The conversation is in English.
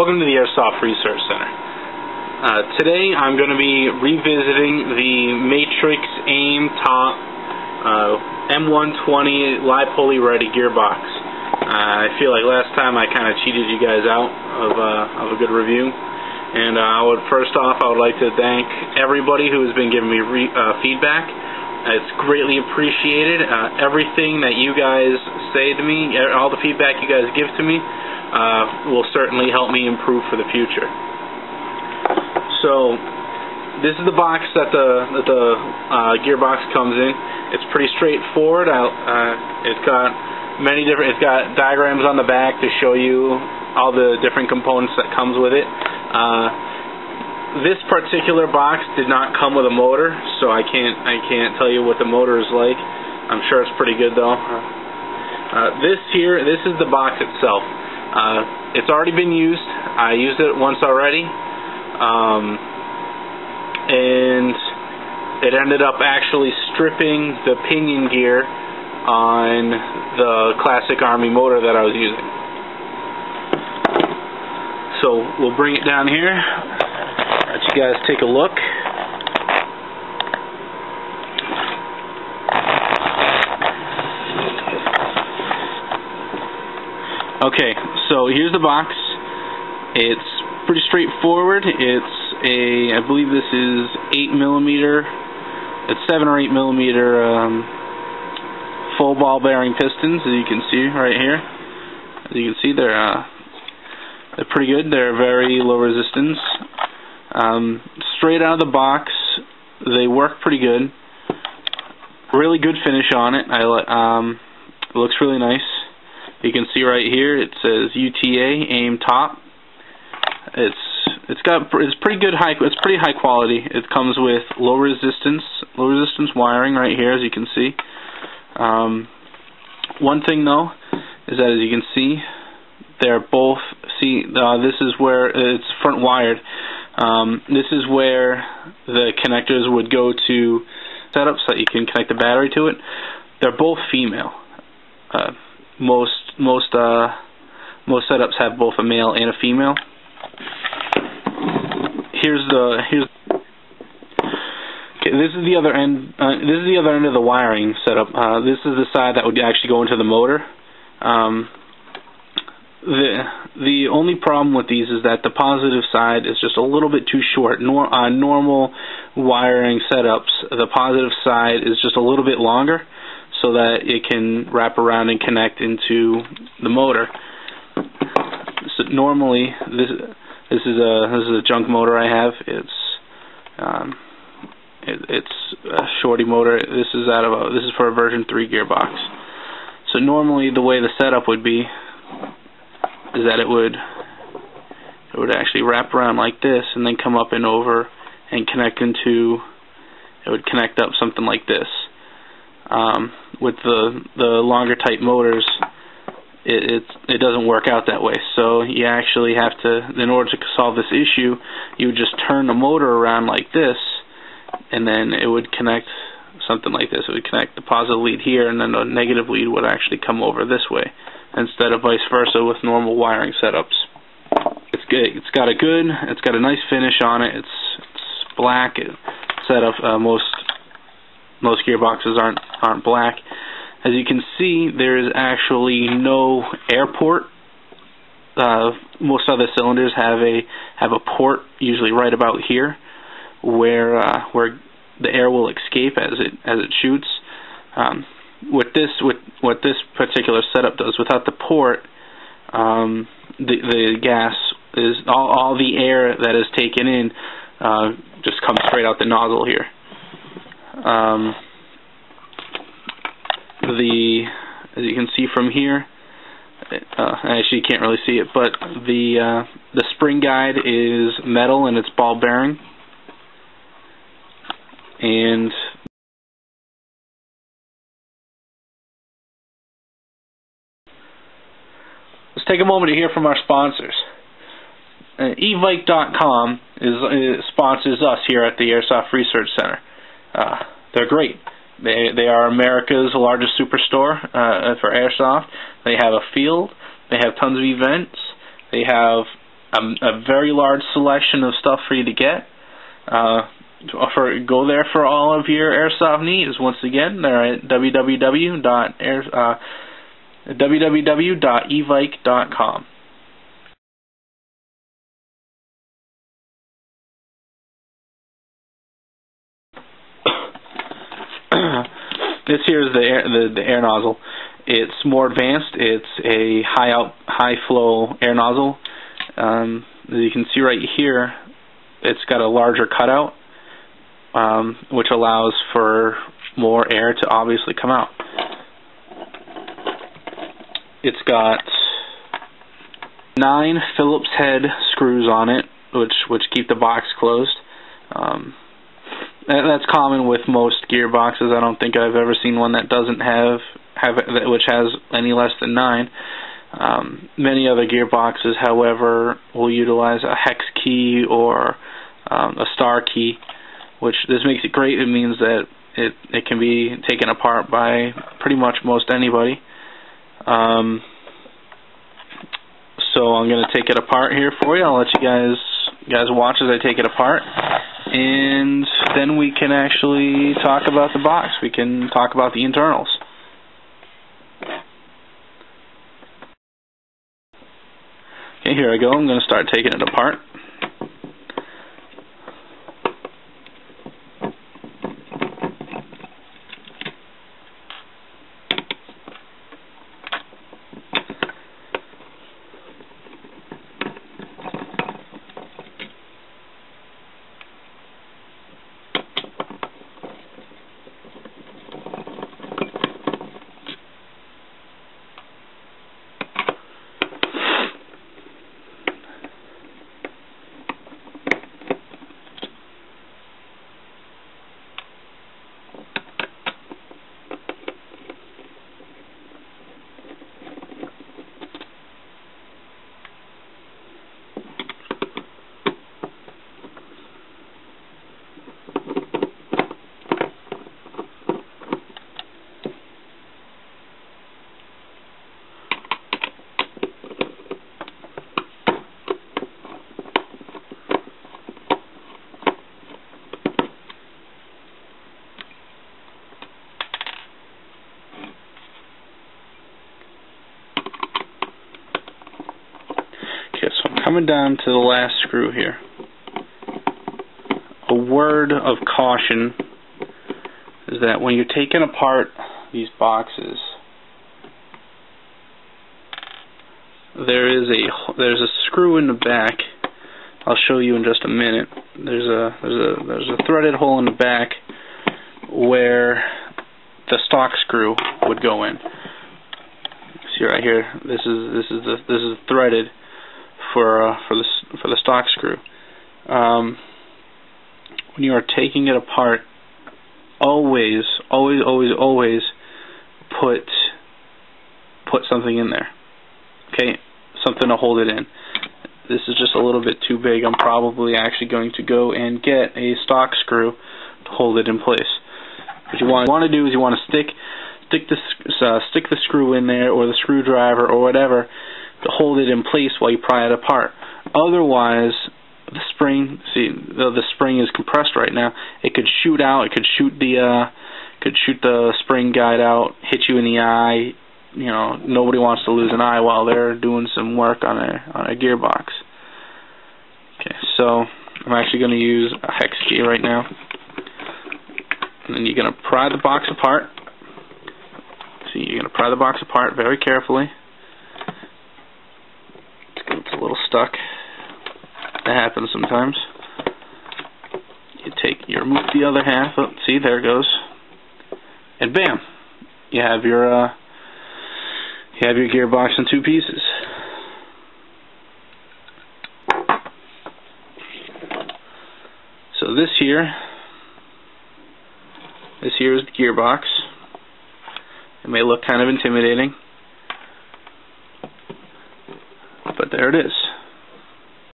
Welcome to the Airsoft Research Center. Today I'm going to be revisiting the Matrix AIM Top M120 Lipoly ready gearbox. I feel like last time I kind of cheated you guys out of a good review, and I would like to thank everybody who has been giving me feedback. It's greatly appreciated. Everything that you guys say to me, all the feedback you guys give to me, will certainly help me improve for the future. So this is the box that the gearbox comes in. It's pretty straightforward. It's got diagrams on the back to show you all the different components that comes with it. This particular box did not come with a motor, so I can't tell you what the motor is like. I'm sure it's pretty good though. This is the box itself. It's already been used. I used it once already, and it ended up actually stripping the pinion gear on the classic Army motor that I was using. So we'll bring it down here, let you guys take a look. Okay, so here's the box. It's pretty straightforward. It's I believe this is 8mm. It's 7 or 8mm full ball bearing pistons, as you can see right here. As you can see, they're pretty good. They're very low resistance. Straight out of the box, they work pretty good. Really good finish on it. It looks really nice. You can see right here it says UTA AIM Top. It's pretty good it's pretty high quality. It comes with low resistance wiring right here, as you can see. One thing though is that, as you can see, they're both this is where it's front wired. This is where the connectors would go to setup so that you can connect the battery to it. They're both female. Most setups have both a male and a female. This is the other end. This is the other end of the wiring setup. This is the side that would actually go into the motor. The only problem with these is that the positive side is just a little bit too short. On normal wiring setups, the positive side is just a little bit longer, so that it can wrap around and connect into the motor. So normally, this is a junk motor I have. It's a shorty motor. This is for a version 3 gearbox. So normally, the way the setup would be is that it would actually wrap around like this and then come up and over and connect into. It would connect up something like this. With the longer type motors, it doesn't work out that way. So you actually have to, in order to solve this issue, you would just turn the motor around like this, and then it would connect something like this. It would connect the positive lead here, and then the negative lead would actually come over this way, instead of vice versa with normal wiring setups. It's good. It's got a nice finish on it. It's black. Most gearboxes aren't black. As you can see, there is actually no air port. Most other cylinders have a port, usually right about here, where the air will escape as it shoots. What this particular setup does, without the port, the gas is all the air that is taken in just comes straight out the nozzle here. As you can see from here, actually you can't really see it, but the spring guide is metal and it's ball bearing, and let's take a moment to hear from our sponsors. evike.com sponsors us here at the Airsoft Research Center. They're great. They are America's largest superstore for Airsoft. They have a field. They have tons of events. They have a very large selection of stuff for you to get. Go there for all of your airsoft needs. Once again, they're at www.evike.com. This here is the air nozzle. It's more advanced. It's a high flow air nozzle. As you can see right here, it's got a larger cutout, which allows for more air to obviously come out. It's got 9 Phillips head screws on it, which keep the box closed. That's common with most gearboxes. I don't think I've ever seen one that doesn't which has any less than 9. Many other gearboxes, however, will utilize a hex key or a star key, which this makes it great. It means that it can be taken apart by pretty much most anybody. So I'm going to take it apart here for you. I'll let you guys watch as I take it apart, and then we can actually talk about the box. We can talk about the internals. Okay, here I go. I'm going to start taking it apart. Coming down to the last screw here. A word of caution is that when you're taking apart these boxes, there's a screw in the back. I'll show you in just a minute. There's a threaded hole in the back where the stock screw would go in. See right here. This is threaded for the stock screw. When you are taking it apart, always put something in there. Okay, something to hold it in. This is just a little bit too big. I'm probably actually going to go and get a stock screw to hold it in place. What you want to do is you want to stick the screw in there, or the screwdriver or whatever, to hold it in place while you pry it apart. Otherwise, the spring, the spring is compressed right now. It could shoot out. It could shoot the spring guide out, hit you in the eye. You know, nobody wants to lose an eye while they're doing some work on a gearbox. Okay, so I'm actually going to use a hex key right now, and then you're going to pry the box apart. See, you're going to pry the box apart very carefully. It's a little stuck. That happens sometimes. You remove the other half. Oh, see, there it goes. And bam, you have your gearbox in 2 pieces. So this here is the gearbox. It may look kind of intimidating, but there it is.